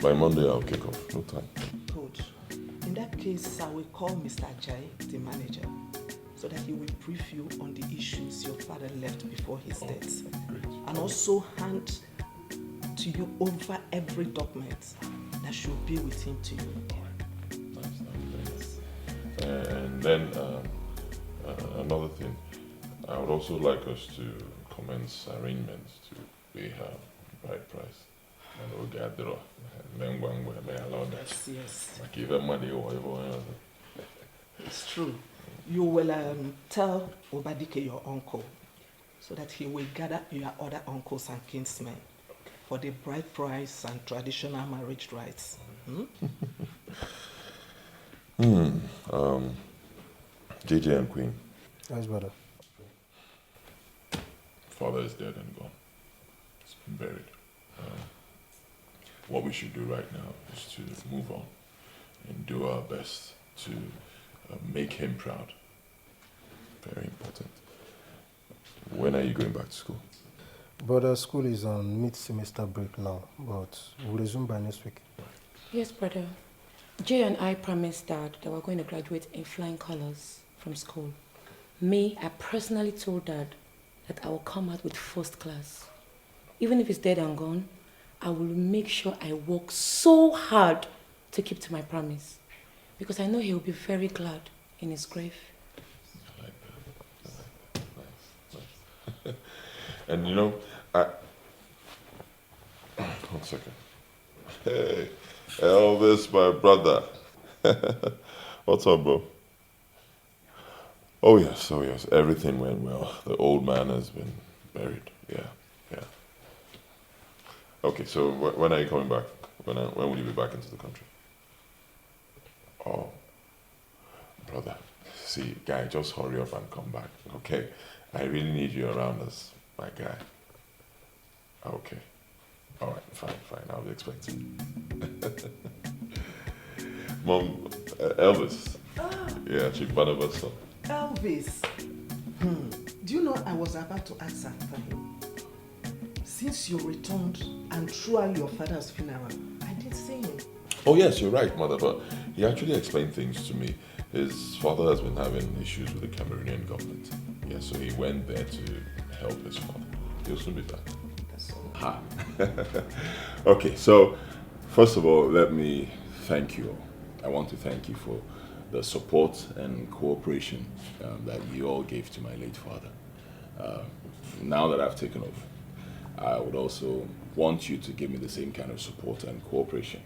By Monday, I'll kick off. No time. Good. In that case, I will call Mr. Ajayi, the manager, so that he will brief you on the issues your father left before his death. Great. And also hand to you over every document that should be with him to you. Nice. And then another thing, I would also like us to commence arrangements to pay her bride price. And we'll gather and then one way may allow that. Yes. Like give her money or whatever. It's true. You will tell Obadike, your uncle, so that he will gather your other uncles and kinsmen for the bride price and traditional marriage rites. JJ and Queen. Yes, brother. Father is dead and gone. He's been buried. What we should do right now is to move on and do our best to make him proud. Very important. When are you going back to school? Brother, school is on mid-semester break now, but we'll resume by next week. Yes, brother. Jay and I promised Dad that we're going to graduate in flying colors from school. Me, I personally told Dad that I will come out with first class. Even if it's dead and gone, I will make sure I work so hard to keep to my promise. Because I know he will be very glad in his grave. I like that. Nice. And you know, one second. Hey, Elvis, my brother. What's up, bro? Oh yes. Everything went well. The old man has been buried. Yeah. Okay, so when are you coming back? When will you be back into the country? Oh, brother. See, guy, just hurry up and come back, okay? I really need you around us, my guy. Okay. All right, fine. I'll be expecting. Mom, Elvis. Yeah, Chief Barnabas' son. Elvis. Do you know I was about to ask after him? Since you returned and throughout your father's funeral, I did see him. Oh yes, you're right, mother, but he actually explained things to me. His father has been having issues with the Cameroonian government. Yeah, so he went there to help his father. He'll soon be back. That's all. Ha. Okay, so first of all, let me thank you all. I want to thank you for the support and cooperation that you all gave to my late father. Now that I've taken over, I would also want you to give me the same kind of support and cooperation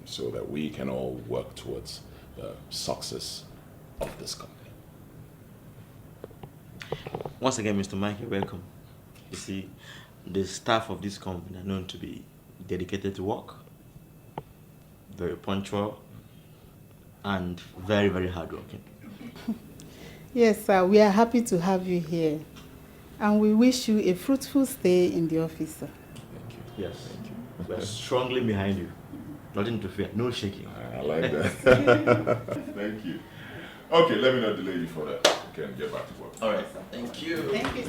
so that we can all work towards the success of this company. Once again, Mr. Mike, you're welcome. You see, the staff of this company are known to be dedicated to work, very punctual, and very, very hardworking. Yes, sir. We are happy to have you here. And we wish you a fruitful stay in the office, sir. Thank you. Yes, thank you. We're strongly behind you. Nothing to fear, no shaking. I like that. Thank you. Okay, let me not delay you further. We can get back to work. All right, thank you. Thank you.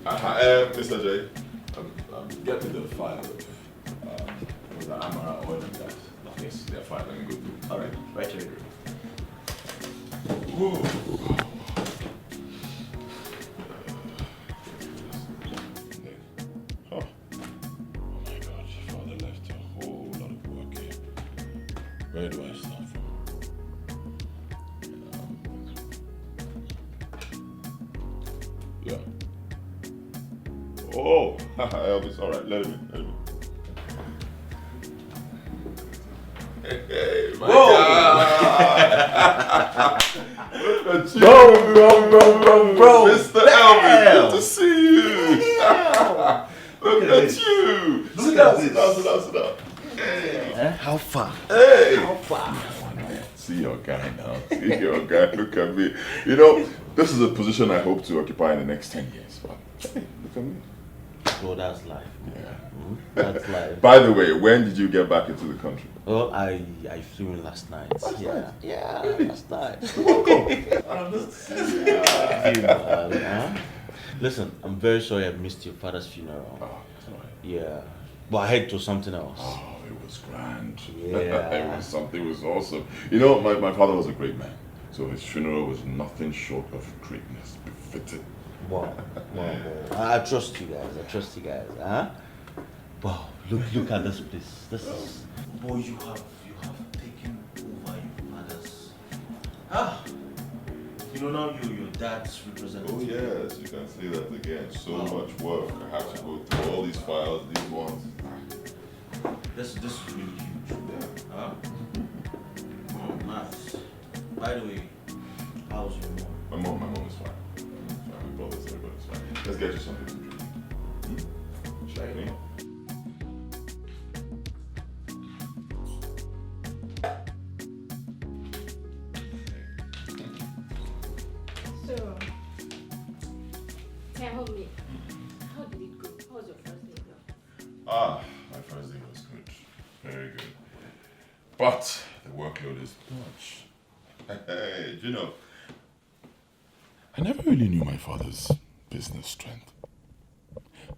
All right. Mr. J, get me the file with the Amara oil and gas. Yes, they're fine. Let me go through. All right, right here. Whoa. Oh my God, your father left a whole lot of work here. Where do I start from? Yeah. Oh, Elvis, all right, let him in. Hey, my God. Look at you. Bro. Mr. Elvis, good to see you. Look at you. Sit down. Hey. How far? Hey. How far? See your guy now. See your guy. Look at me. You know, this is a position I hope to occupy in the next 10 years. But hey, look at me. Oh, that's life. Yeah. That's life. By the way, when did you get back into the country? Well, I flew in last night. Yeah, Really? last night. Welcome. Listen, I'm very sorry I missed your father's funeral. Oh, it's all right. Yeah, But I heard it was something else. Oh, it was grand. Yeah. It was awesome. You know, my father was a great man. So his funeral was nothing short of greatness, befitting. Wow. I trust you guys. Huh? Wow, look at this place. This is... Boy, you have taken over your father's... You know now your dad's representative. Oh yes, you can see that again. So much work. I have to go through all these files, these ones. This is really huge. Yeah. Huh? Oh, nice. By the way, how's your mom? My mom is fine. My brother's everybody's fine. Let's get you something to drink. Shiny. So, tell me, how did it go? How was your first day though? My first day was good. Very good. But the workload is much. Hey, you know, I never really knew my father's business strength.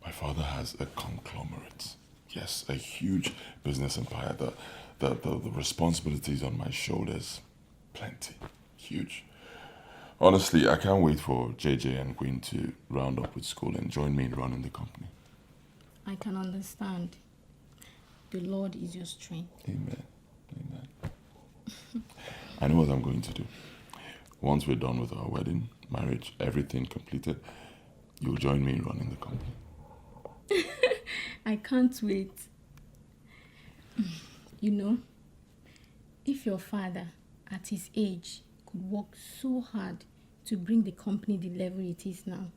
My father has a conglomerate. Yes, a huge business empire. The responsibilities on my shoulders, plenty. Huge. Honestly, I can't wait for JJ and Queen to round up with school and join me in running the company. I can understand. The Lord is your strength. Amen. Amen. I know what I'm going to do. Once we're done with our wedding, marriage, everything completed, you'll join me in running the company. I can't wait. You know, if your father, at his age, could work so hard to bring the company the level it is now,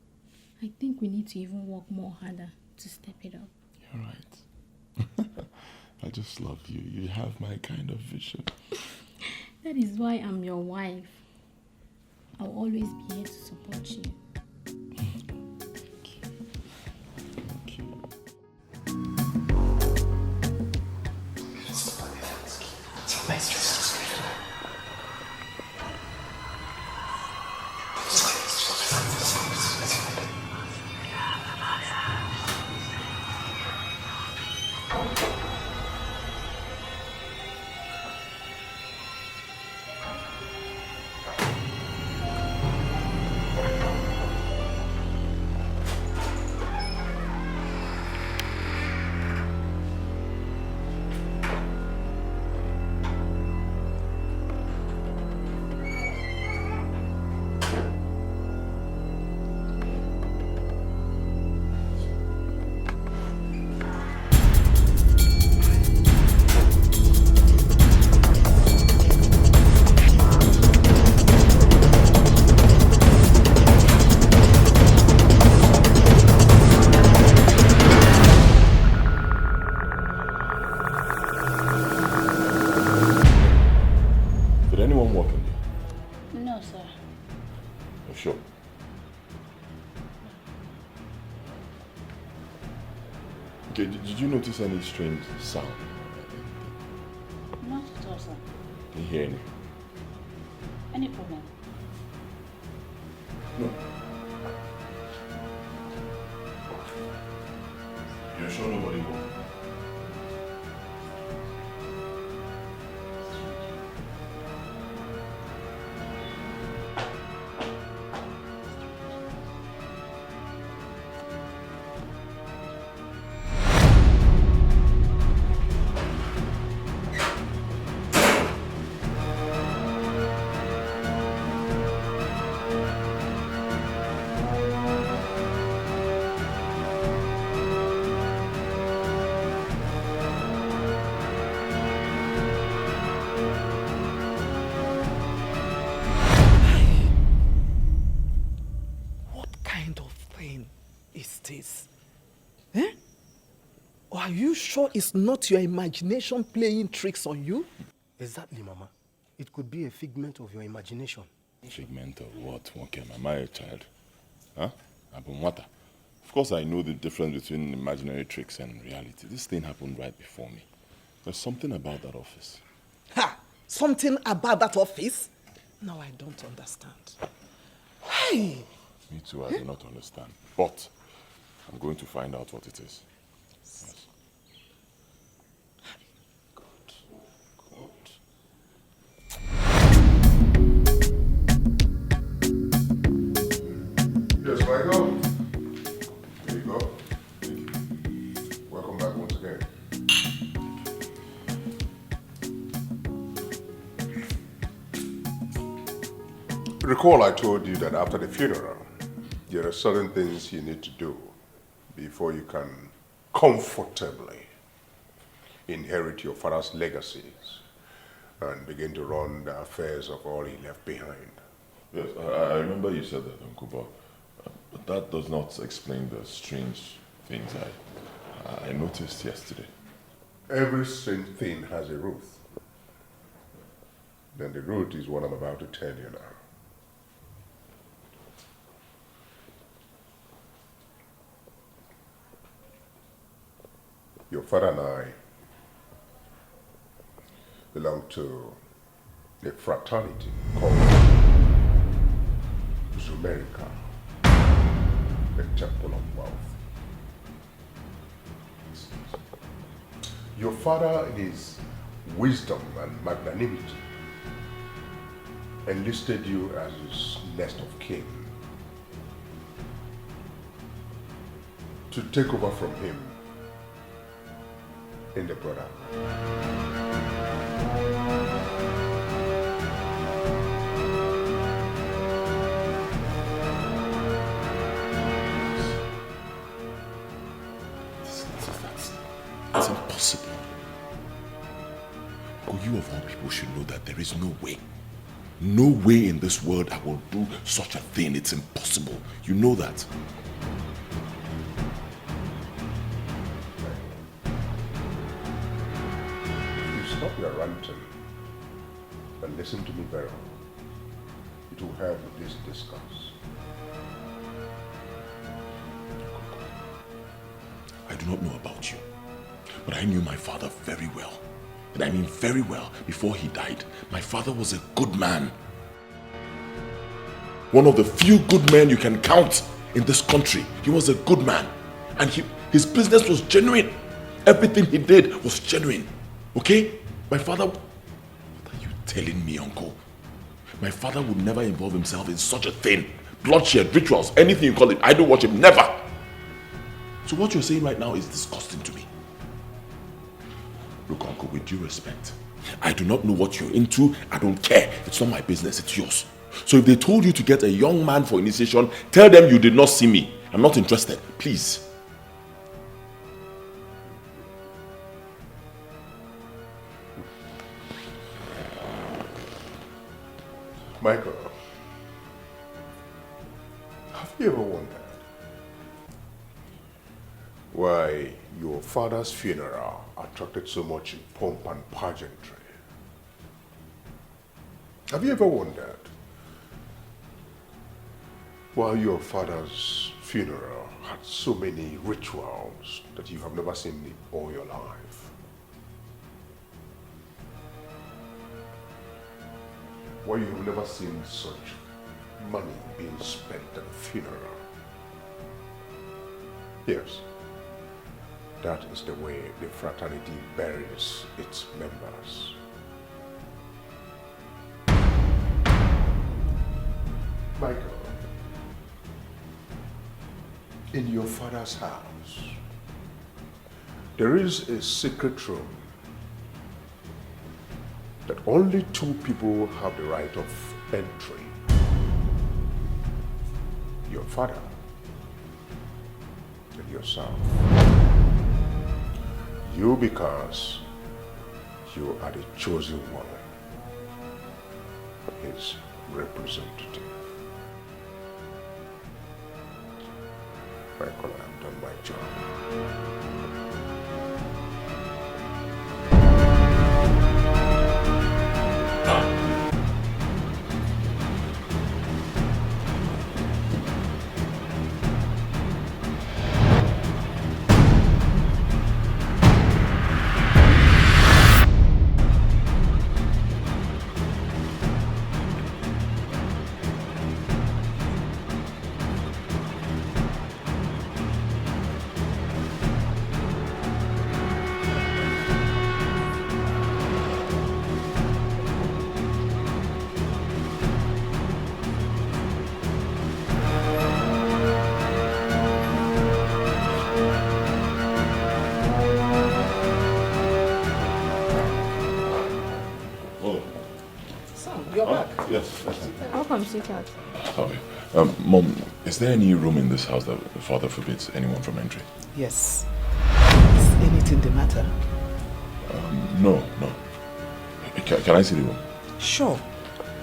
I think we need to even work more harder to step it up. You're right. I just love you. You have my kind of vision. That is why I'm your wife. I'll always be here to support you. Thank you. Did anyone walk in here? No, sir. Oh, sure. Okay, did you notice any strange sound? Not at all, sir. Did you hear any? Any problem? No. You're sure nobody walked? What kind of thing is this? Eh? Or are you sure it's not your imagination playing tricks on you? Exactly, Mama. It could be a figment of your imagination. Figment of what? Okay, am I a child? Huh? Abumwata. Of course I know the difference between imaginary tricks and reality. This thing happened right before me. There's something about that office. Ha! Something about that office? Now I don't understand. Hey! Me too, I do not understand. But I'm going to find out what it is. Yes. Michael, there you go. Thank you. Welcome back once again. Recall I told you that after the funeral, there are certain things you need to do before you can comfortably inherit your father's legacies and begin to run the affairs of all he left behind. Yes, I remember you said that, Uncle, but that does not explain the strange things I noticed yesterday. Every strange thing has a root. Then the root is what I'm about to tell you now. Your father and I belong to a fraternity called Zumerica, the Temple of Wealth. Your father, in his wisdom and magnanimity, enlisted you as his next of kin to take over from him in the brotherhood. It's impossible. Oh, you of all people should know that there is no way. No way in this world I will do such a thing. It's impossible. You know that. Stop your ranting and listen to me very well. It will help with this discourse. I do not know about you, but I knew my father very well. And I mean very well. Before he died, my father was a good man. One of the few good men you can count in this country. He was a good man. And his business was genuine. Everything he did was genuine. Okay? My father... What are you telling me, Uncle? My father would never involve himself in such a thing. Bloodshed, rituals, anything you call it. I don't watch him. Never. So what you're saying right now is disgusting to me. Look, Uncle, with due respect, I do not know what you're into. I don't care. It's not my business. It's yours. So if they told you to get a young man for initiation, tell them you did not see me. I'm not interested. Please. Michael, have you ever wondered why your father's funeral attracted so much pomp and pageantry? Have you ever wondered why your father's funeral had so many rituals that you have never seen in all your life? Why you have never seen such money being spent at a funeral? Yes, that is the way the fraternity buries its members. Michael, in your father's house, there is a secret room that only two people have the right of entry. Your father and yourself. You, because you are the chosen one, his representative. Michael, I have done my job. sweetheart. Okay. Mom, is there any room in this house that the father forbids anyone from entry? Yes. Is anything the matter? No. Can I see the room? Sure.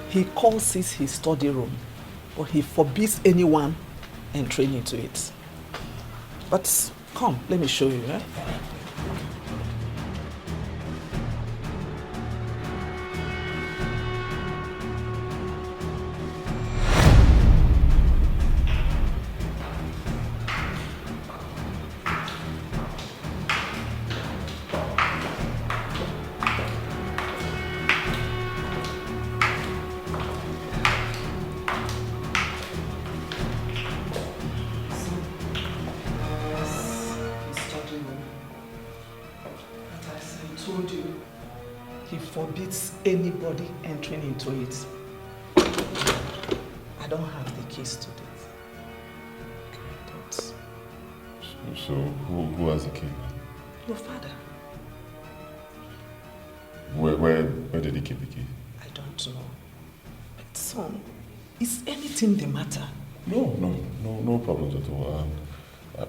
He calls it his study room, but he forbids anyone entering into it. But come, let me show you. Eh? Anybody entering into it. I don't have the keys to it. Don't. So who has the key? Your father. Where did he keep the key? I don't know. But son, is anything the matter? No problems at all.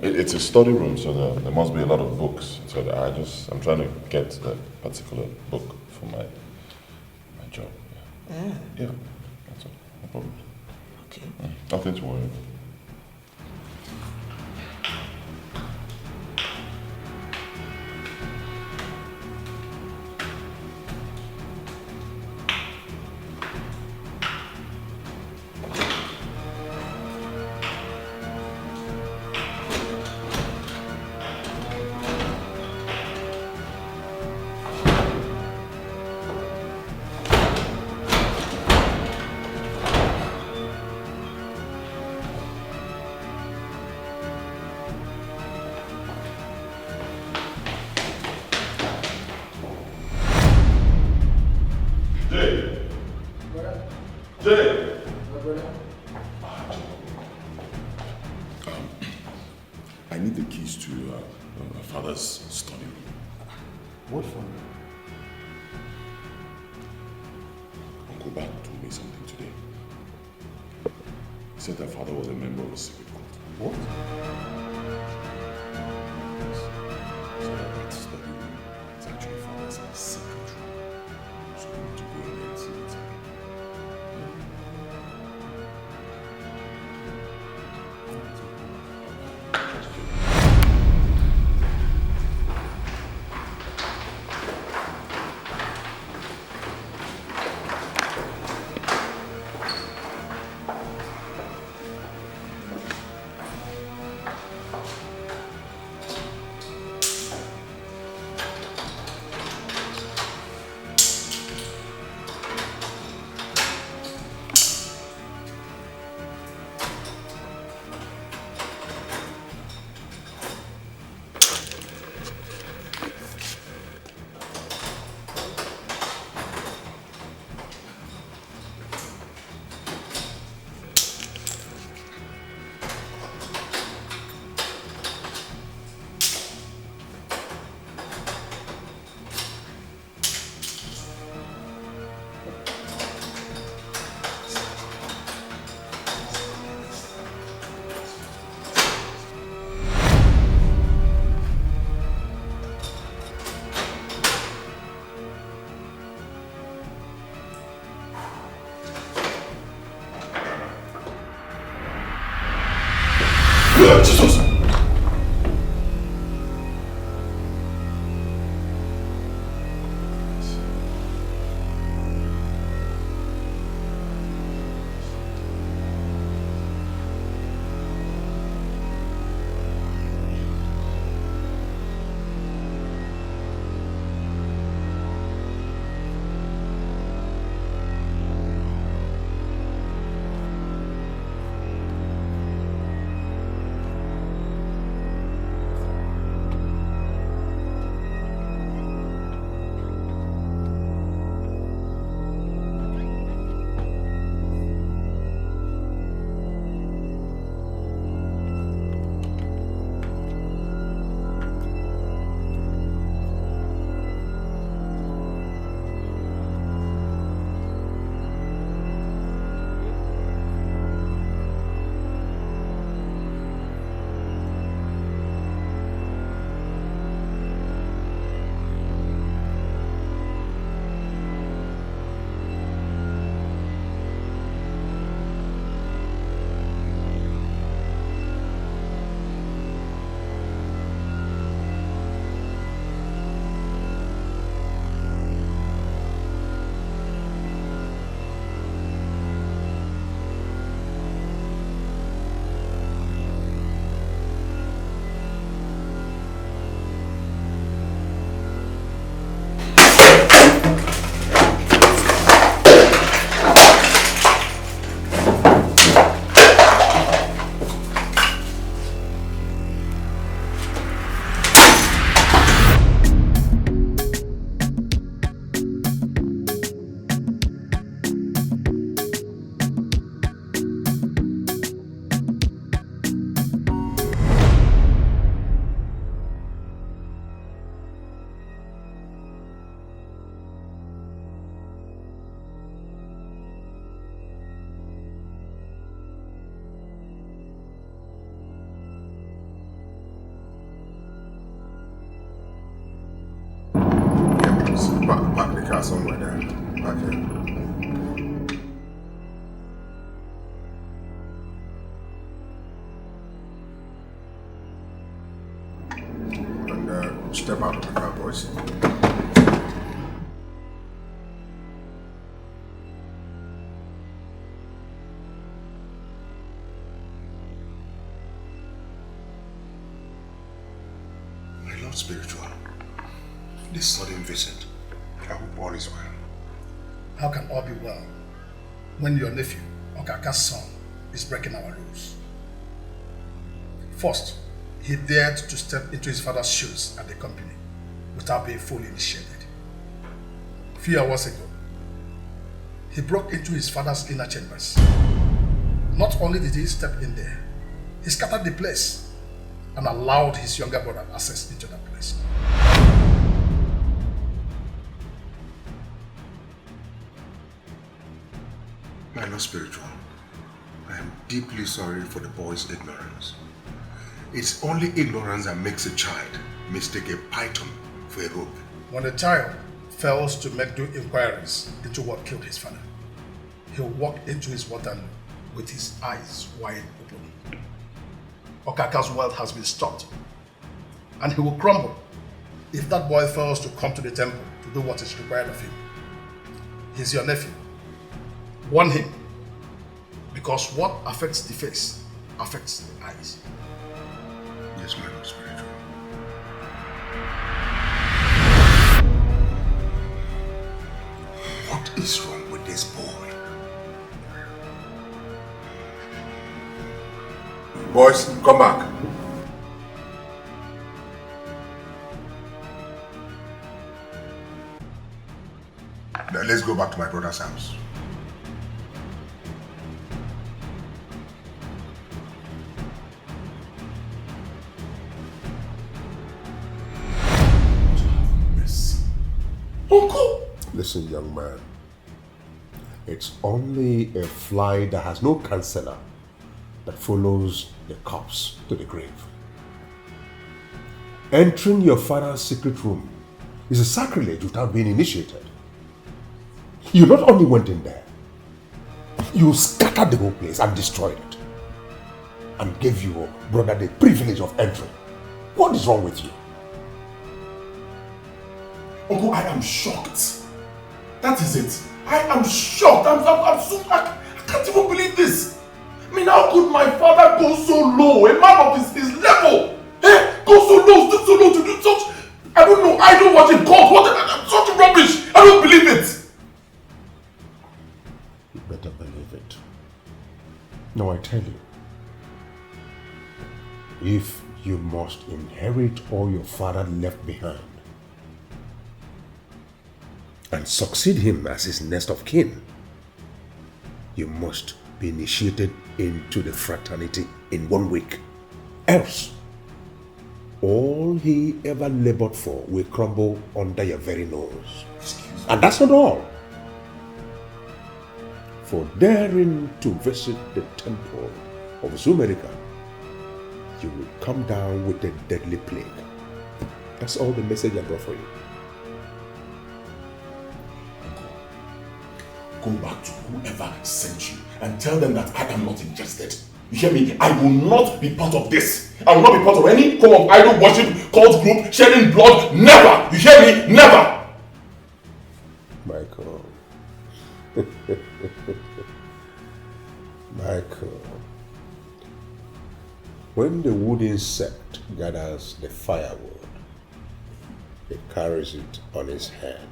It's a study room, so there must be a lot of books. So I'm trying to get a particular book for my job. Yeah, that's all. No problem. Okay. Nothing to worry about. I need the keys to my father's study room. What for? Uncle Bat told me something today. He said that father was a member of a secret cult. What? So that study room is actually father's secret room. So we need to go in there and see what's happening. Jesus! car somewhere there. Back here. And step out of the car, boys. My Lord Spiritual, this sudden visit, I hope all is well. How can all be well when your nephew, Okaka's son, is breaking our rules? First, he dared to step into his father's shoes at the company without being fully initiated. A few hours ago, he broke into his father's inner chambers. Not only did he step in there, he scattered the place and allowed his younger brother access into that place. My Lord Spiritual, I am deeply sorry for the boy's ignorance. It's only ignorance that makes a child mistake a python for a rope. When a child fails to make due inquiries into what killed his father, he'll walk into his Waterloo with his eyes wide open. Okaka's wealth has been stopped, and he will crumble if that boy fails to come to the temple to do what is required of him. He's your nephew. Warn him, because what affects the face affects the eyes. Yes, my Lord Spiritual. What is wrong with this boy? Boys, come back. Now let's go back to my brother's house. Uncle! Listen, young man. It's only a fly that has no counselor that follows the corpse to the grave. Entering your father's secret room is a sacrilege without being initiated. You not only went in there, you scattered the whole place and destroyed it, and gave your brother the privilege of entering. What is wrong with you? Uncle, I am shocked. That is it. I am shocked. I can't even believe this. I mean, how could my father go so low? A man of his level. Go so low, stoop so low to do such, I don't know, I don't watch it called. Such rubbish. I don't believe it. You better believe it. No, I tell you, if you must inherit all your father left behind and succeed him as his next of kin, you must be initiated into the fraternity in 1 week. Else, all he ever labored for will crumble under your very nose. And that's not all. For daring to visit the temple of Zumerika, you will come down with a deadly plague. That's all the message I brought for you. Go back to whoever sent you and tell them that I am not interested. You hear me? I will not be part of this. I will not be part of any form of idol worship, cult group, shedding blood. Never! You hear me? Never! Michael. Michael. When the wood insect gathers the firewood, it carries it on its head.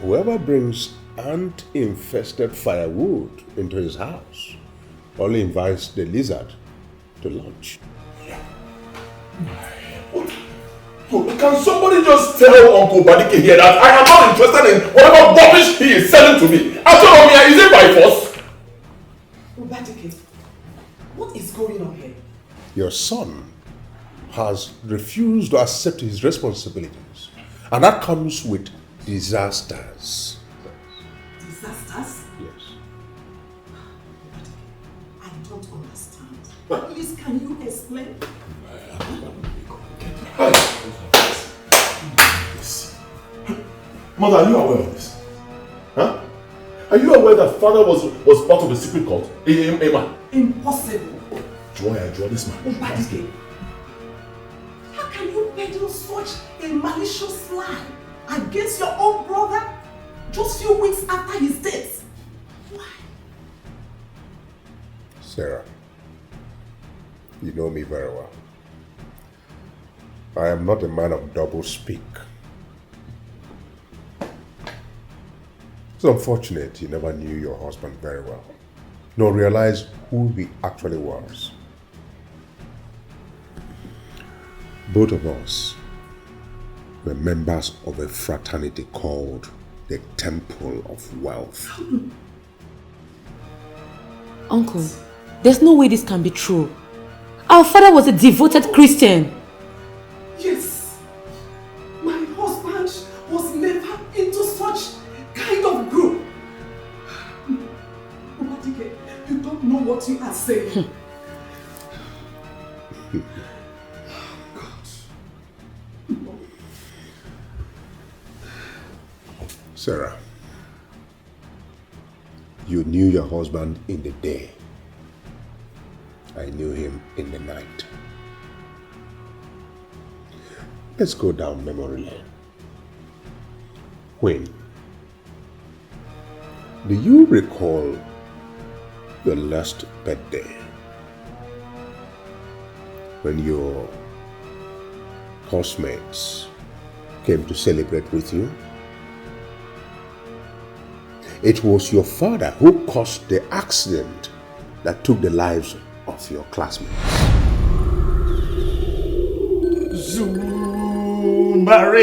Whoever brings ant-infested firewood into his house only invites the lizard to lunch. Can somebody just tell Uncle Badike here that I am not interested in whatever rubbish he is selling to me? After all, is it by force? Badike, what is going on here? Your son has refused to accept his responsibilities, and that comes with disasters. Disasters? Yes. I don't understand. Please, can you explain? Mother, are you aware of this? Huh? Are you aware that father was part of the secret cult? Emma? Impossible. Joy, this man. Obadike, how can you peddle such a malicious lie against your own brother just few weeks after his death? Why? Sarah, you know me very well. I am not a man of double speak. It's unfortunate you never knew your husband very well, nor realized who he actually was. Both of us were members of a fraternity called the Temple of Wealth. Uncle, there's no way this can be true. Our father was a devoted Christian. Yes. My husband was never into such kind of group. Obadike, you don't know what you are saying. Sarah, you knew your husband in the day. I knew him in the night. Let's go down memory lane. When? Do you recall your last birthday? When your housemates came to celebrate with you? It was your father who caused the accident that took the lives of your classmates. Zumarika!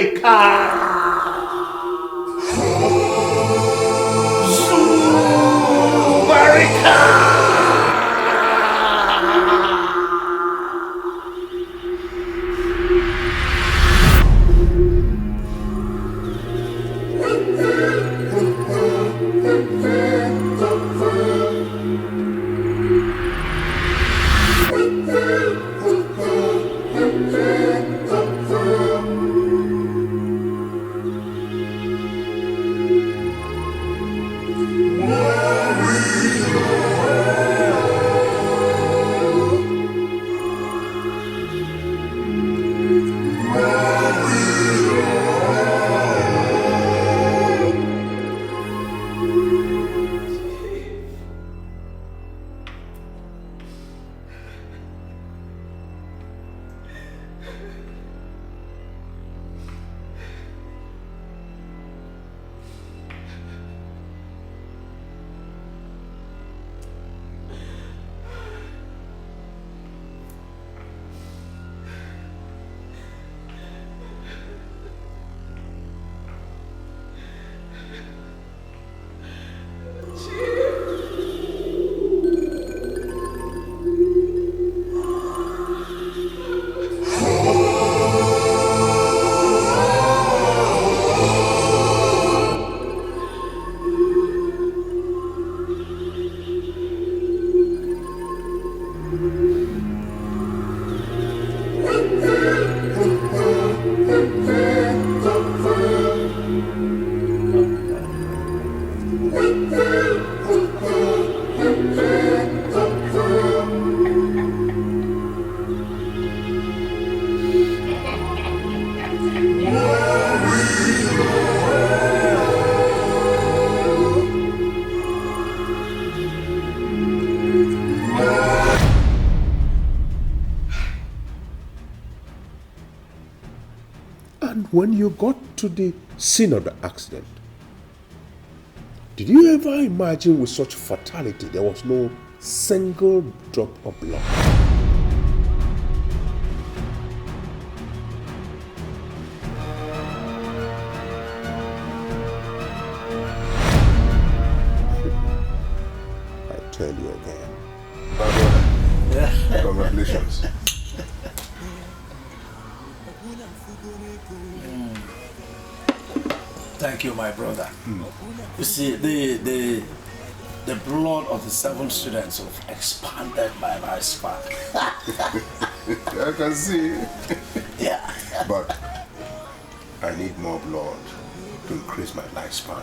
When you got to the scene of the accident, did you ever imagine with such fatality there was no single drop of blood? I tell you again. Yeah. Congratulations. Thank you, my brother. You see, the blood of the 7 students have expanded my lifespan. I can see. Yeah. But I need more blood. to increase my lifespan.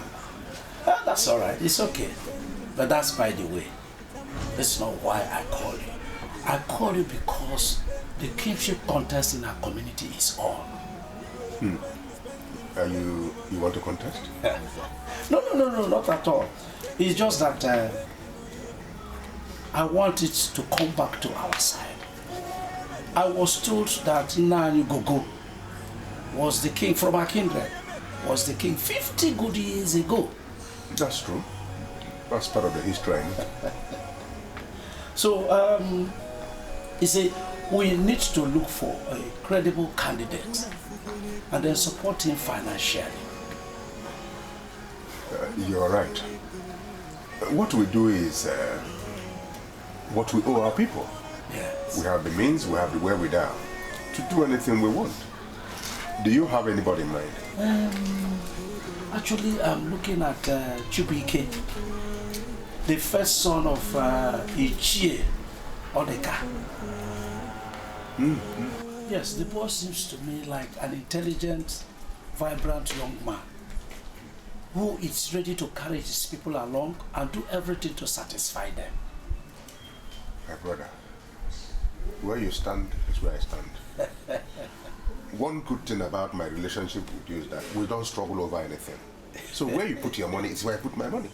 That's all right. It's okay. But that's by the way. That's not why I call you. I call you because the kingship contest in our community is on. And you want to contest? No, not at all. It's just that I want it to come back to our side. I was told that Nani Gogo was the king from our kindred, was the king 50 good years ago. That's true. That's part of the history, I know. So, you see, we need to look for a credible candidate and then support him financially. You're right. What we do is what we owe our people. Yes. We have the means, we have the wherewithal to do anything we want. Do you have anybody in mind? Actually, I'm looking at Chubike, the first son of Ichie Odeka. Yes, the boy seems to me like an intelligent, vibrant young man who is ready to carry his people along and do everything to satisfy them. My brother, where you stand is where I stand. One good thing about my relationship with you is that we don't struggle over anything. So where you put your money is where I put my money.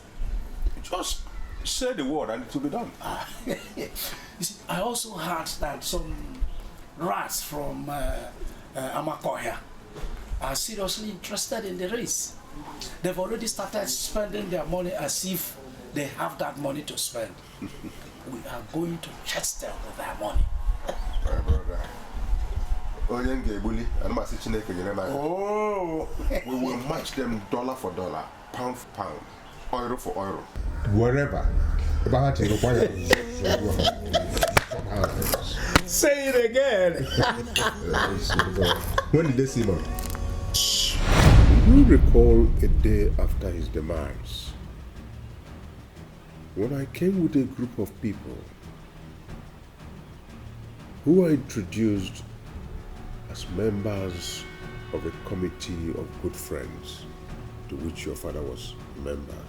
Just say the word and it will be done. You see, I also heard that some rats from Amakoya are seriously interested in the race. They've already started spending their money as if they have that money to spend. We are going to chase them with their money. My brother. Oh, we will match them dollar for dollar, pound for pound, euro for euro. Wherever. Say it again. When did they see him? Do you recall a day after his demise, when I came with a group of people who I introduced as members of a committee of good friends to which your father was a member?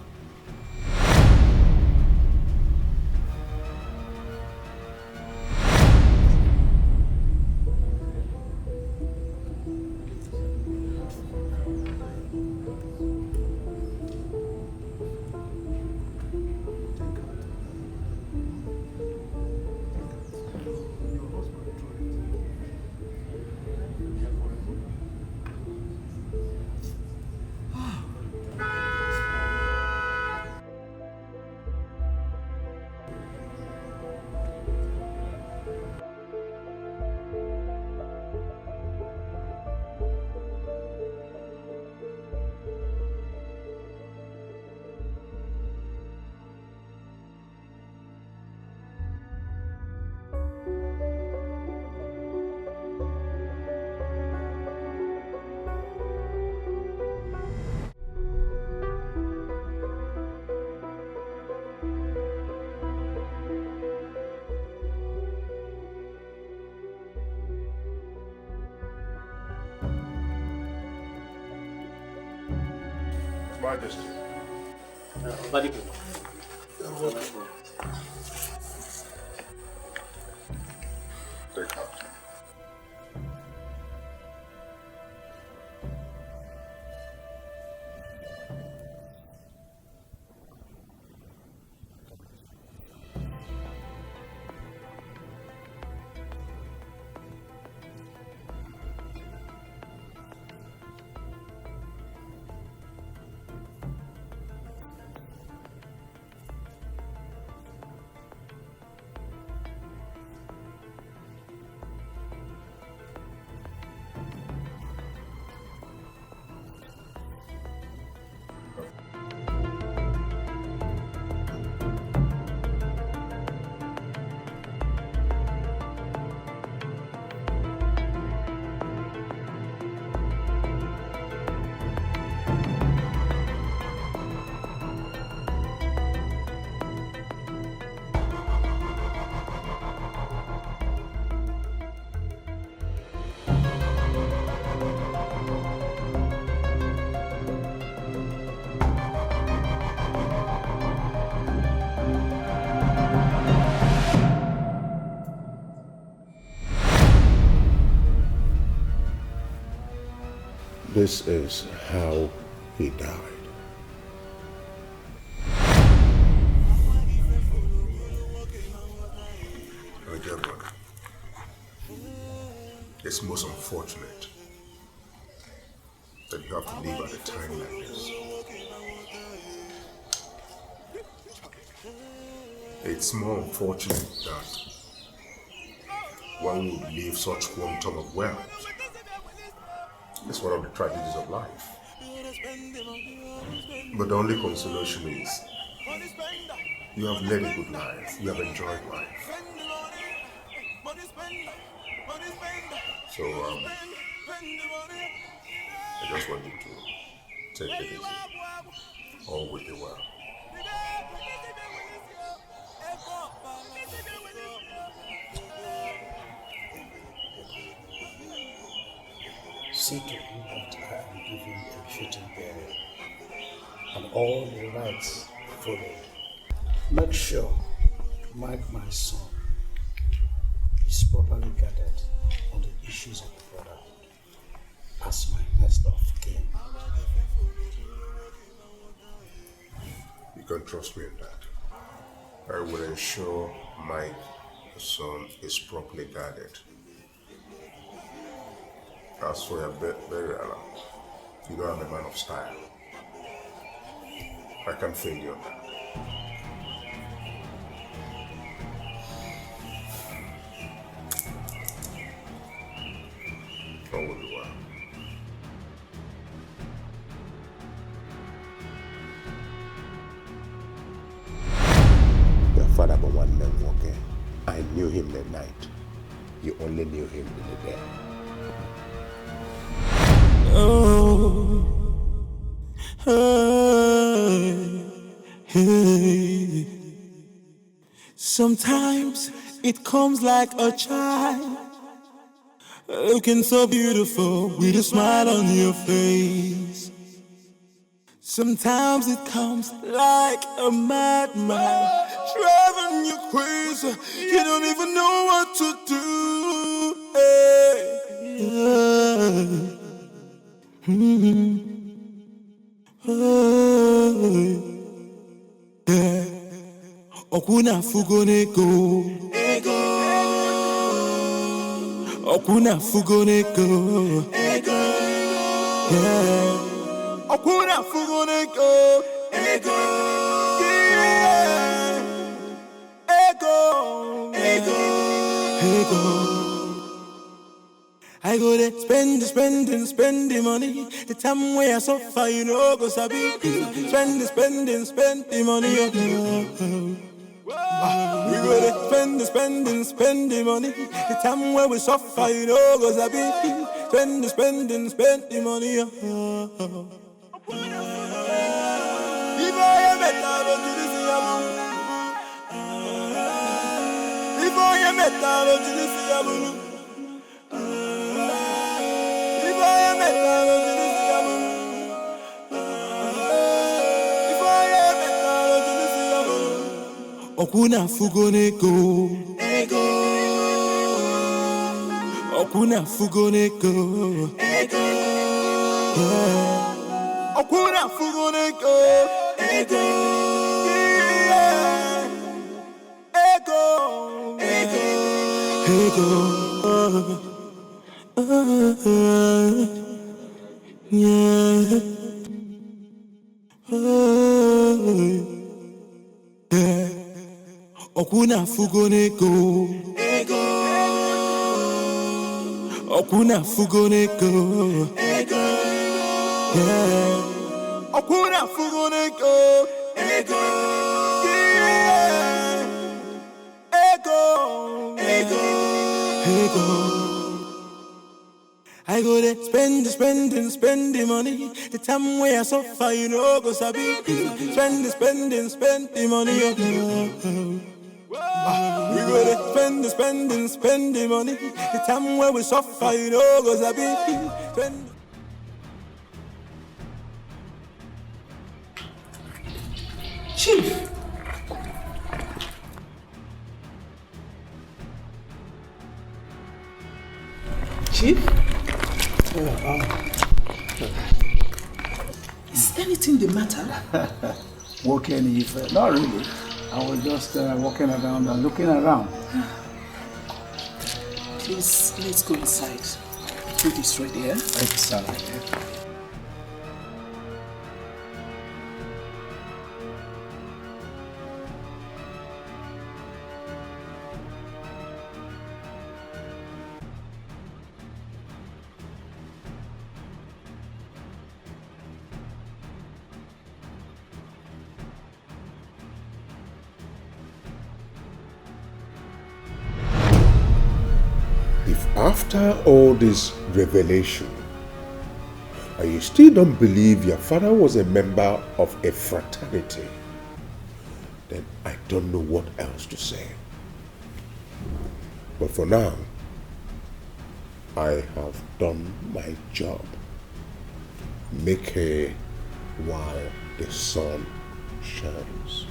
Majesty. Take out. This is how he died. My dear brother, it's most unfortunate that you have to leave at a time like this. It's more unfortunate that one would leave such quantum of wealth. It's one of the tragedies of life. But the only consolation is you have led a good life, you have enjoyed life. So I just want you to take it easy. All will be well. See to it that I am given a fitting burial, and all the rites followed. Make sure Mike, my son, is properly guarded on the issues of the brotherhood as my next of kin. You can trust me in that. I will ensure Mike, the son, is properly guarded. As for your burial, you know I'm a man of style. I can fail you on that. All will be well. Your father but one man walking. I knew him that night. You only knew him in the day. Sometimes it comes like a child, looking so beautiful with a smile on your face. Sometimes it comes like a madman, driving you crazy. You don't even know what to do. Okuna fugoneko, okuna fugoneko, okuna fugoneko, I go there spend the money. The time where I suffer, you know, go sabi. Spend the money. We go there spend the money. The time where we suffer, you know, go sabi. Spend the money. If I am better, do this If I am better, do this Okuna fugoneko, okuna fugoneko, okuna fugoneko, Okuna fugoneko, okuna fugoneko, okuna fugoneko, I go there spend the money. The time where I suffer, you know, go sabi. Spend the money. We go there spend the money. The time where we suffer, you know, go sabi. Spend. Chief! Chief? Is anything the matter? Walking, if not really. I was just walking around and looking around. Please, let's go inside. Food is ready, eh? It's alright. After all this revelation, and you still don't believe your father was a member of a fraternity, then I don't know what else to say. But for now, I have done my job. Make hay while the sun shines.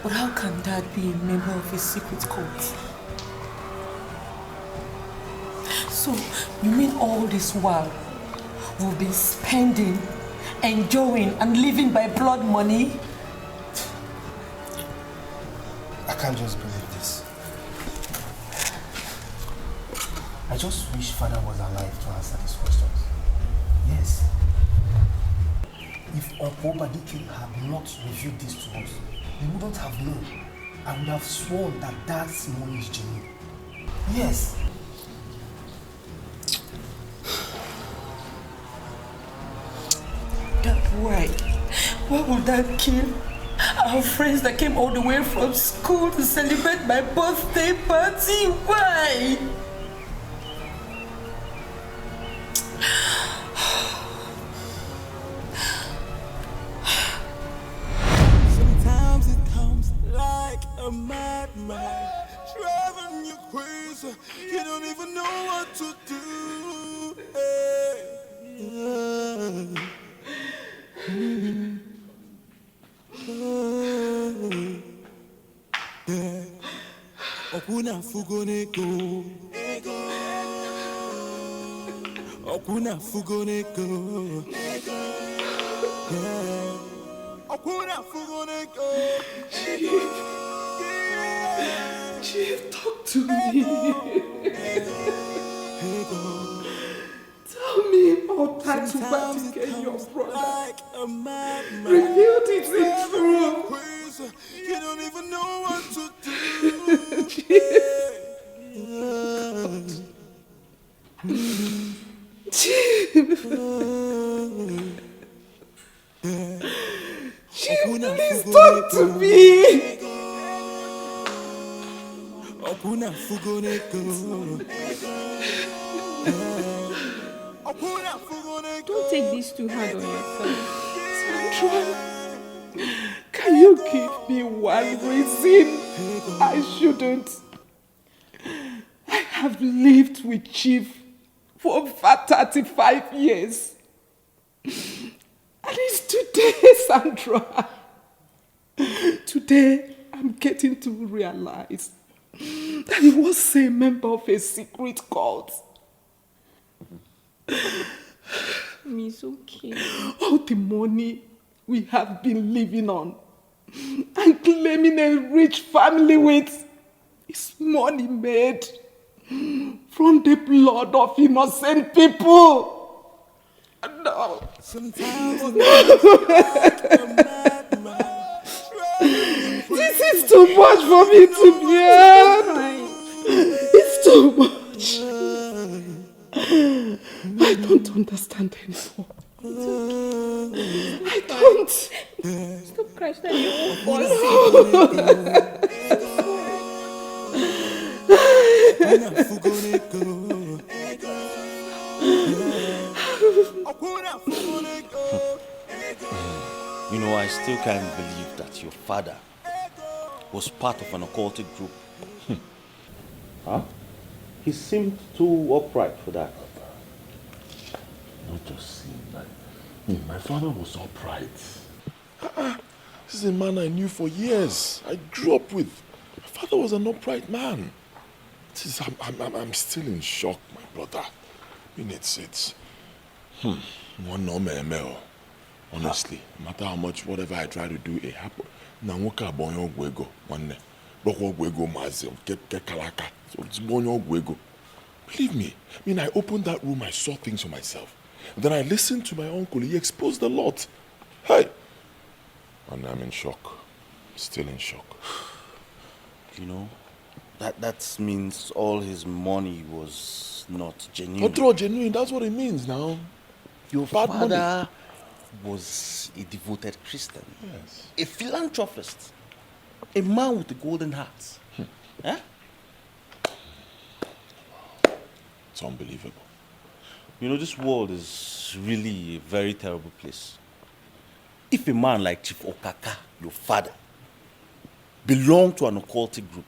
But how can Dad be a member of a secret cult? So, you mean all this while we've been spending, enjoying, and living by blood money? I can't just believe this. I just wish Father was alive to answer these questions. Yes. If Uncle Obadike had not revealed this to us, we wouldn't have known. I would have sworn that Dad's money is genuine. Yes. Dad, why? Why would Dad kill our friends that came all the way from school to celebrate my birthday party? Why? Sometimes it comes like a madman, driving you crazy. You don't even know what to do. Okuna fugoneko, okuna fugoneko, okuna fugoneko. Chief, talk to me. Tell me about that Obadike, your brother. Revealed it in truth. You don't even know what to do. Chief, please talk to me. Don't take this too hard on yourself. Sandra, can you give me one reason I shouldn't? I have lived with Chief for over 35 years. And it's today, Sandra. Today, I'm getting to realize that he was a member of a secret cult. It's okay. All the money we have been living on and claiming a rich family with is money made from the blood of innocent people. No. This is too much for me to bear. It's too much. I don't understand anymore. I don't. Stop crying, that you won't fall asleep. know, I still can't believe that your father was part of an occultic group. Huh? He seemed too upright for that. Not just seem. My father was upright. This is a man I knew for years. I grew up with. My father was an upright man. I'm still in shock, my brother. I mean, it's one no me. Honestly, no matter how much, whatever I try to do, it happens. Now, what about your gwego? One day, but what gwego mazim? Get kalaka. So it's bonyo gwego. Believe me. I mean, I opened that room. I saw things for myself. Then I listened to my uncle. He exposed a lot. Hey, and I'm in shock. Still in shock. You know, that means all his money was not genuine. Not true, genuine. That's what it means now. Your Bad father money. was a devoted Christian. Yes. A philanthropist. A man with a golden heart. Eh? It's unbelievable. You know, this world is really a very terrible place. If a man like Chief Okaka, your father, belonged to an occultic group,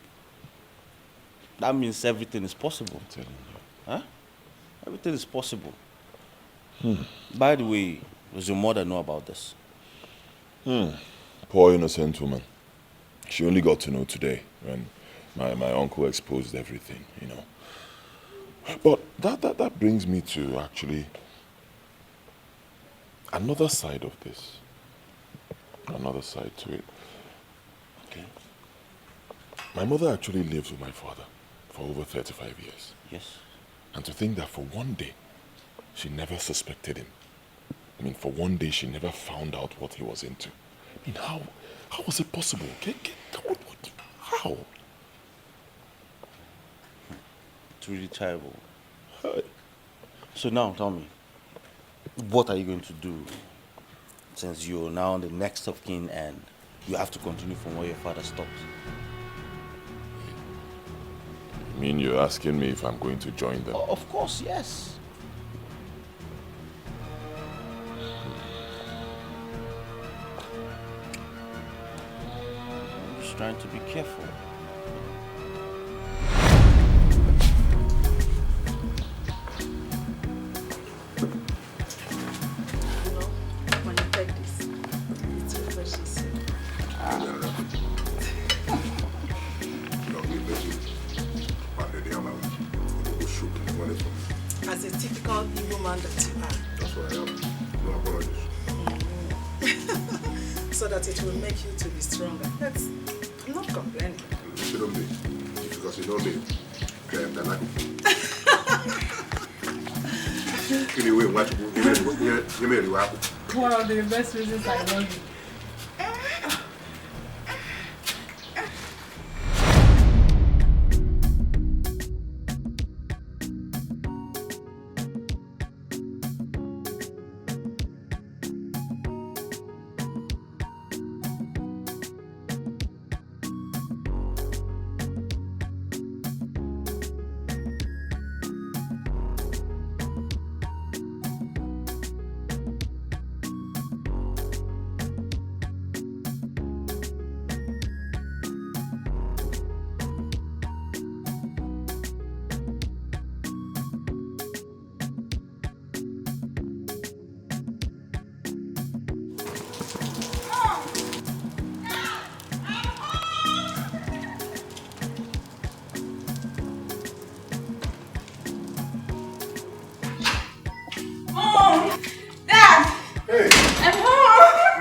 that means everything is possible. I'm telling you. Huh? Everything is possible. By the way, does your mother know about this? Poor innocent woman. She only got to know today when my uncle exposed everything, you know. But that brings me to actually another side of this. Another side to it. Okay. My mother actually lived with my father for over 35 years. Yes. And to think that for one day, she never suspected him. I mean, for one day, she never found out what he was into. I mean, how was it possible? How? It's really terrible. So now, tell me, what are you going to do since you're now the next of kin and you have to continue from where your father stopped? You mean you're asking me if I'm going to join them? Of course, yes. I'm just trying to be careful. When you take this, it refreshes you. As a typical Igbo man that you are. That's what I am. No apologies. So that it will make you to be stronger. I'm not complaining. You don't be. Because you don't be. Anyway, watch it. Give me a apple. One of the best reasons I love you.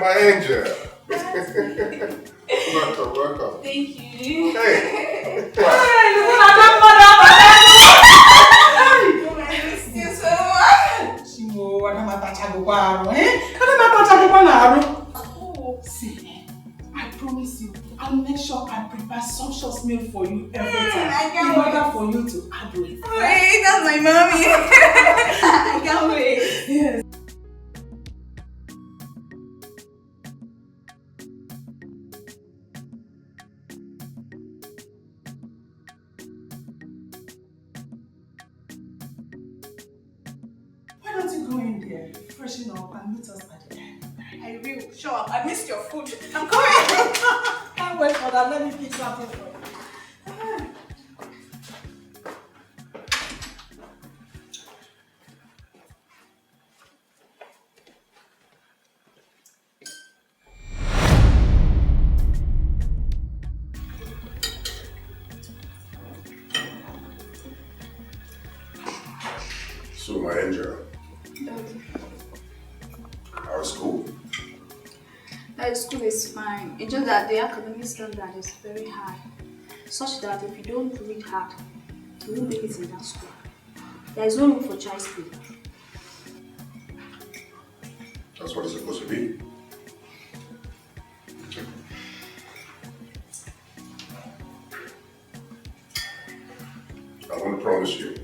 My angel. Welcome. Thank you. Hey. I miss you so much. See, I promise you, I'll make sure I prepare sumptuous meal for you every time in order for you to add weight. Wait, that's my mommy. I can't wait. Yes. Why don't you go in there, freshen up, and meet us at the end? I will. Sure, I missed your food. I'm coming. Can't wait for that. Let me pick something for you. So, my angel, how's school? School is fine. It's just that the academic standard is very high, such that if you don't read hard, you won't make it in that school. There is no room for child's play. That's what it's supposed to be. I want to promise you,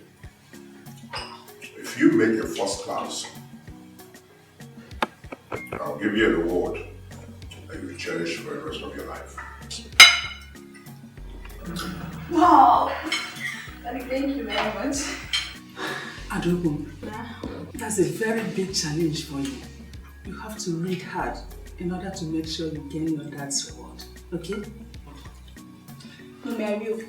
if you make your first class, I'll give you a reward that you will cherish for the rest of your life. Wow! Thank you very much. Adobo, Yeah. that's a very big challenge for you. You have to read hard in order to make sure you gain your dad's reward. Okay? Mommy, I will.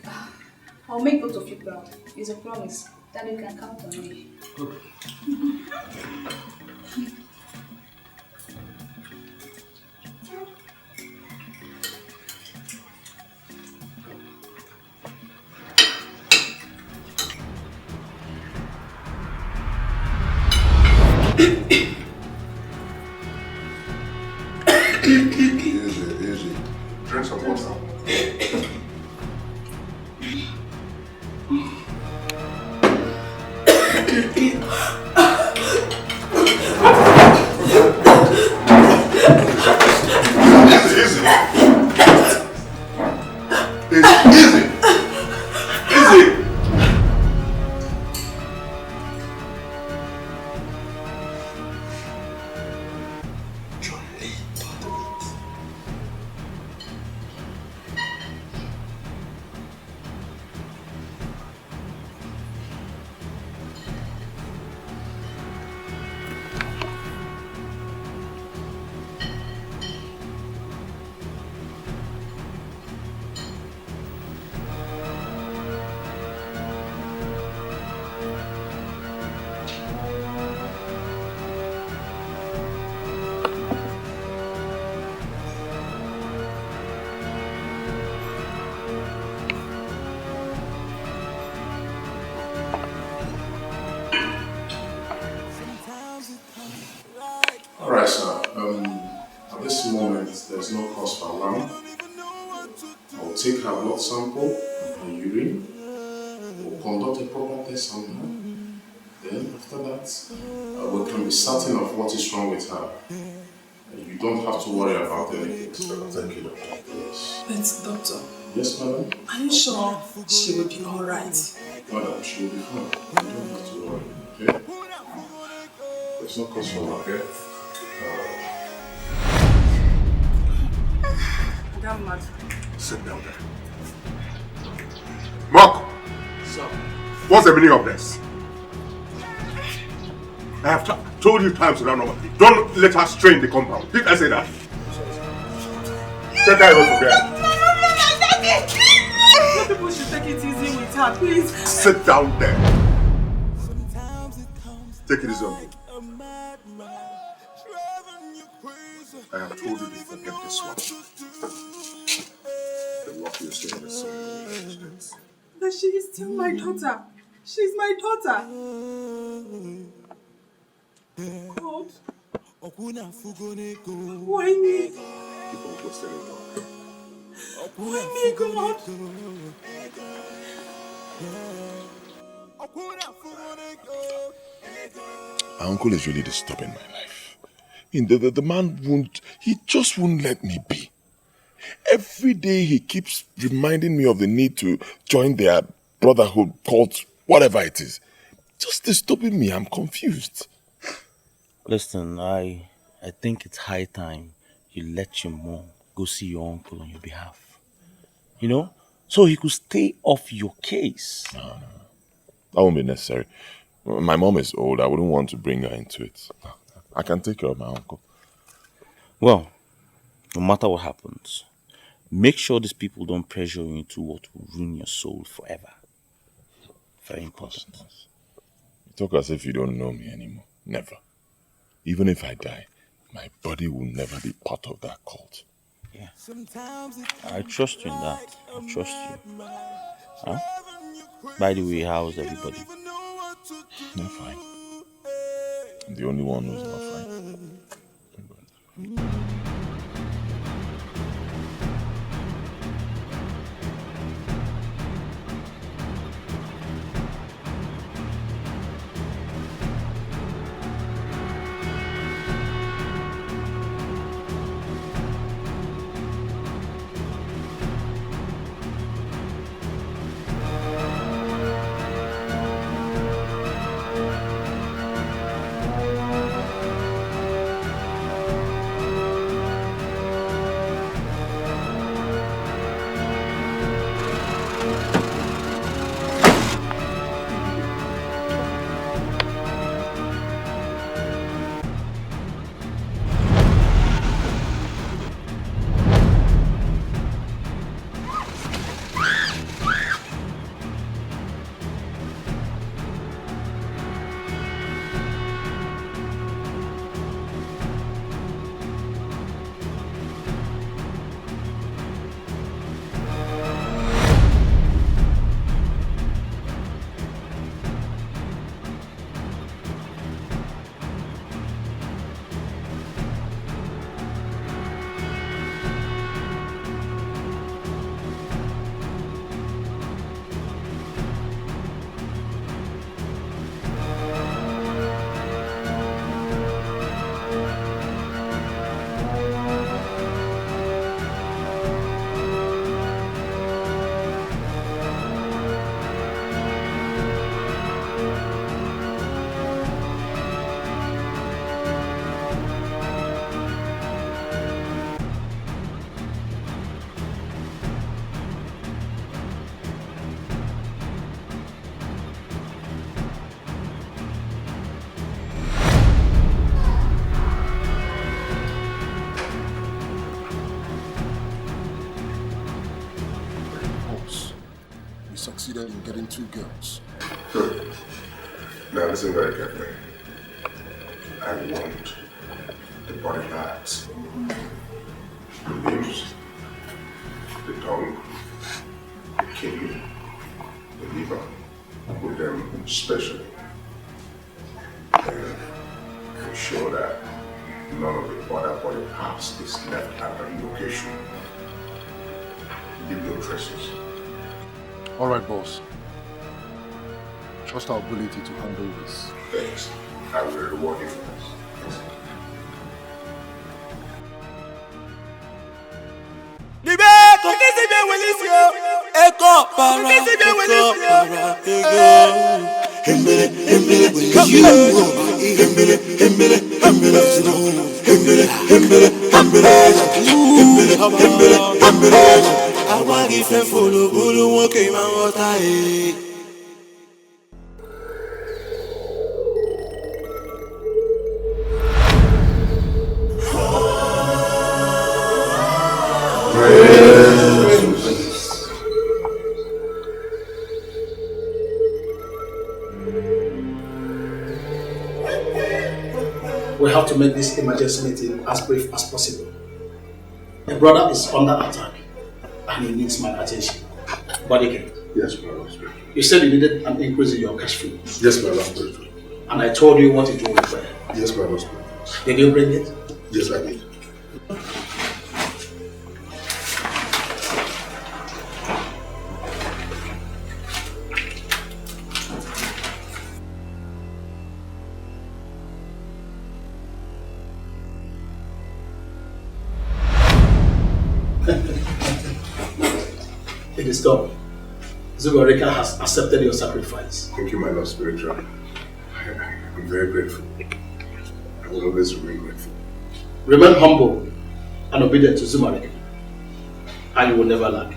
I'll make both of you proud. It's a promise that you can count on me. Easy. Drink some water. Easy. Alright, sir. At this moment, there's no cause for alarm. I'll take her blood sample and her urine. We'll conduct a proper test on her. Then, after that, we can be certain of what is wrong with her. You don't have to worry about anything, sir. Thank you, doctor. Yes. But, doctor, Yes, madam? are you sure she will be alright? Madam, she will be fine. You don't have to worry, okay? There's no cause for alarm, okay? That mad. Sit down there. Mark! So, What's the meaning of this? I have told you times without number. Don't let her strain the compound. Did I say that? Set that over there. people should take it easy with her, please. Sit down there. Take it easy on me. I have told you to forget this one. The luckiest thing in the same. But she is still my daughter. She's my daughter. God. Why me? Keep on twisting it down. Why me, God? My uncle is really disturbing my life. I mean, the man just won't let me be. Every day he keeps reminding me of the need to join their brotherhood, cult, whatever it is. Just disturbing me, I'm confused. Listen, I think it's high time you let your mom go see your uncle on your behalf. You know? So he could stay off your case. No. That won't be necessary. My mom is old. I wouldn't want to bring her into it. I can take care of my uncle. Well, no matter what happens, make sure these people don't pressure you into what will ruin your soul forever. Very important. You talk as if you don't know me anymore. Never. Even if I die, my body will never be part of that cult. Yeah. I trust you in that. I trust you. Huh? By the way, how's everybody? They're fine. I'm the only one who's not fine. Succeeded in getting 2 girls. Good. Now listen very carefully. I want the body parts, the limbs, the tongue, the kidney, the liver, with them specially. And ensure that none of the other body parts is left at the location. Leave no traces. All right, boss. Trust our ability to handle this. Thanks. I will reward you for this. We have to make this emergency meeting as brief as possible. My brother is under attack and he needs my attention. Bodike. Yes, my Lord Spirit. You said you needed an increase in your cash flow. Yes, my Lord Spirit. And I told you what it will require. Yes, my Lord Spirit. Did you bring it? Yes, I did. It is done. Zubarika has accepted your sacrifice. Thank you, my Lord Spiritual. I'm very grateful. I will always remain grateful. Remain humble and obedient to Zumarika, and you will never lack.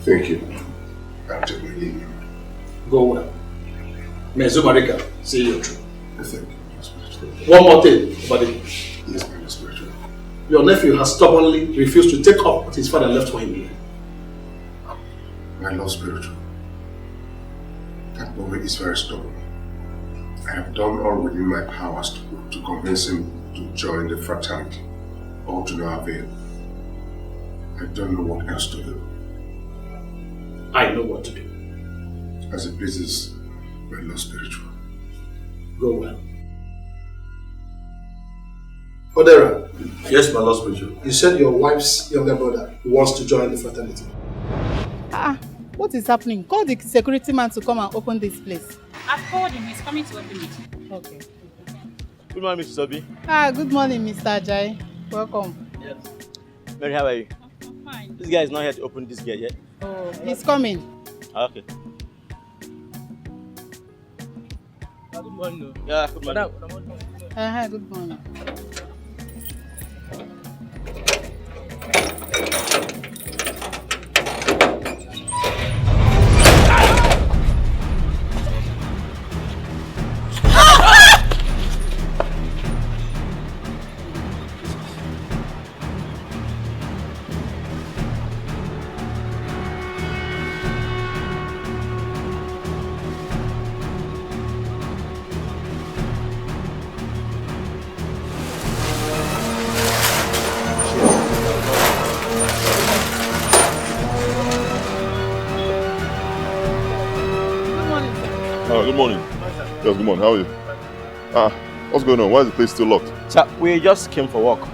Thank you. I'll take my leave. Go well. May Zumarika see you through. Thank you, my Lord Spiritual. One more thing, buddy. Yes, my Lord Spiritual. your nephew has stubbornly refused to take up what his father left for him here. My Lord Spiritual, that boy is very stubborn. I have done all within my powers to convince him to join the fraternity, all to no avail. I don't know what else to do. I know what to do. As it pleases my Lord Spiritual. Go well. Odera. Yes, my Lord Spiritual. You said your wife's younger brother wants to join the fraternity. What is happening? Call the security man to come and open this place. I've called him. He's coming to open it. Okay. Good morning, Mrs. Obi. Good morning, Mr. Ajayi. Welcome. Yes. Mary, how are you? I'm fine. This guy is not here to open this gate yet. Oh, he's coming. Okay. Good morning. Yeah, good morning. Good morning. Good morning. Yes, good morning. How are you? What's going on? Why is the place still locked? Sir, we just came for work.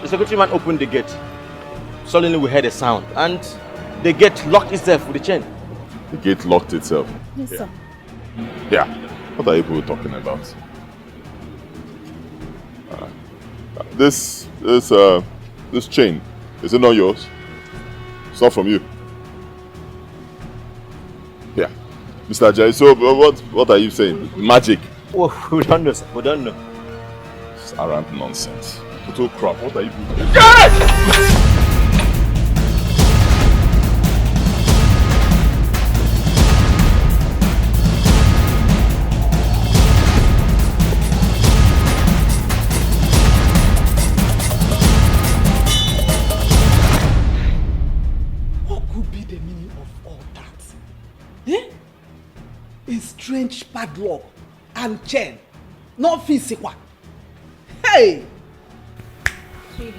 The security man opened the gate. Suddenly we heard a sound and the gate locked itself with a chain. The gate locked itself? Yes, sir. Yeah. What are you people talking about? This chain, is it not yours? It's not from you. Yeah. Mr. Ajayi, so what are you saying? Magic? Oh, we don't know, sir. We don't know. It's arrant nonsense. Total crap. What are you doing? What could be the meaning of all that? Eh? A strange padlock and chain, not physical. Hey! Sweetie,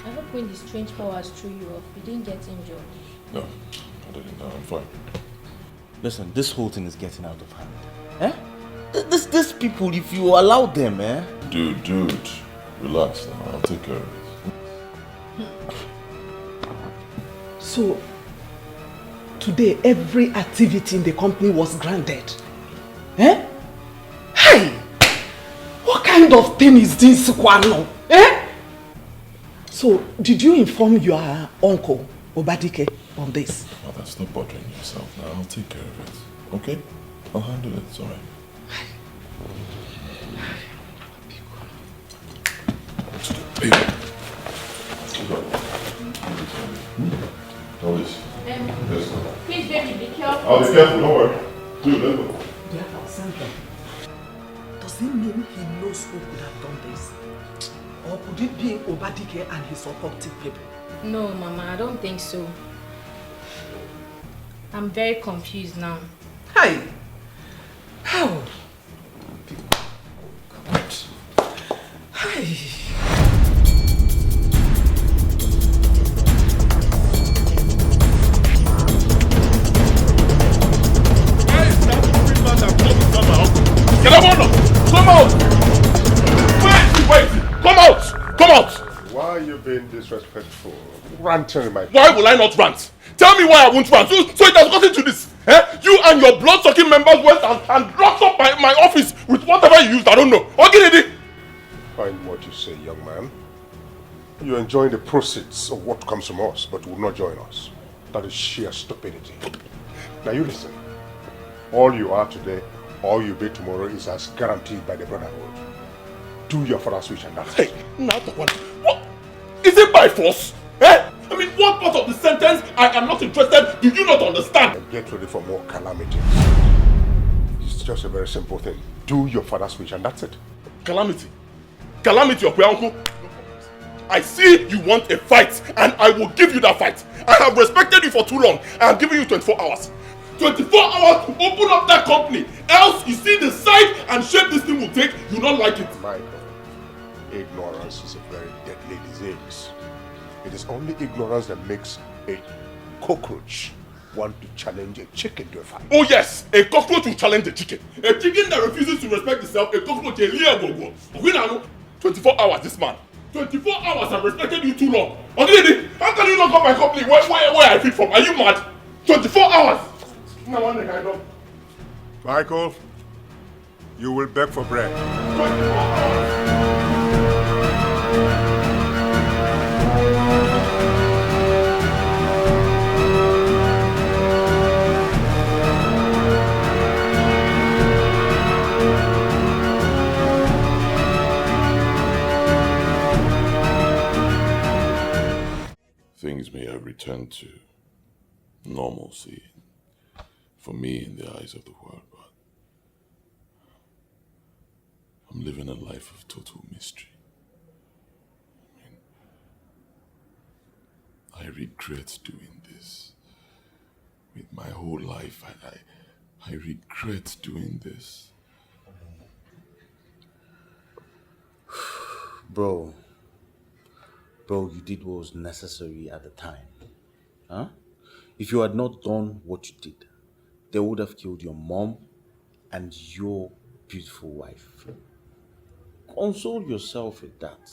I hope when the strange powers threw you off, you didn't get injured. No, I didn't. No, I'm fine. Listen, this whole thing is getting out of hand. Eh? These people, if you allow them, eh? Dude, relax now. I'll take care of it. So, today every activity in the company was granted. Eh? Hey! What kind of thing is this, Kwano? Eh? So, did you inform your uncle, Obadike, on this? Mother, stop bothering yourself now. I'll take care of it. Okay? I'll handle it. It's alright. Baby. Always. Let's go. Please, baby, be careful. I'll be careful, don't worry. Dude, let's go. Dear Sandra, does it mean he knows who could have done this? Or could it be Obadike and his occultic people? No, Mama, I don't think so. I'm very confused now. Hey! How? God. Hey! Come out! Wait! Come out! Come out! Why are you being disrespectful? Ranting in my... Why will I not rant? Tell me why I won't rant. So it has gotten to this. Eh? You and your blood-sucking members went and locked up my office with whatever you used. I don't know. Okay, Find what you say, young man. You're enjoying the proceeds of what comes from us, but will not join us. That is sheer stupidity. Now you listen. All you are today, all you'll be tomorrow is as guaranteed by the Brotherhood. Do your father's wish and that's it. Now what? Is it by force? Eh? I mean, what part of the sentence I am not interested do you not understand? And get ready for more calamities. It's just a very simple thing. Do your father's wish and that's it. Calamity? Calamity of my uncle? I see you want a fight, and I will give you that fight. I have respected you for too long. I am giving you 24 hours. 24 hours to open up that company. Else, you see the size and shape this thing will take, you not like it. Michael, ignorance is a very deadly disease. It is only ignorance that makes a cockroach want to challenge a chicken to a fight. Oh yes, a cockroach will challenge a chicken. A chicken that refuses to respect itself, a cockroach, a liar will go. We now 24 hours, this man. 24 hours, I've respected you too long. Okay, how can you not come my company where I feed from? Are you mad? 24 hours! No wonder I don't. Michael, you will beg for bread. 24 hours! Things may have returned to normalcy for me in the eyes of the world, but I'm living a life of total mystery. I regret doing this. With my whole life, I regret doing this. Bro, you did what was necessary at the time. Huh? If you had not done what you did, they would have killed your mom and your beautiful wife. Console yourself with that.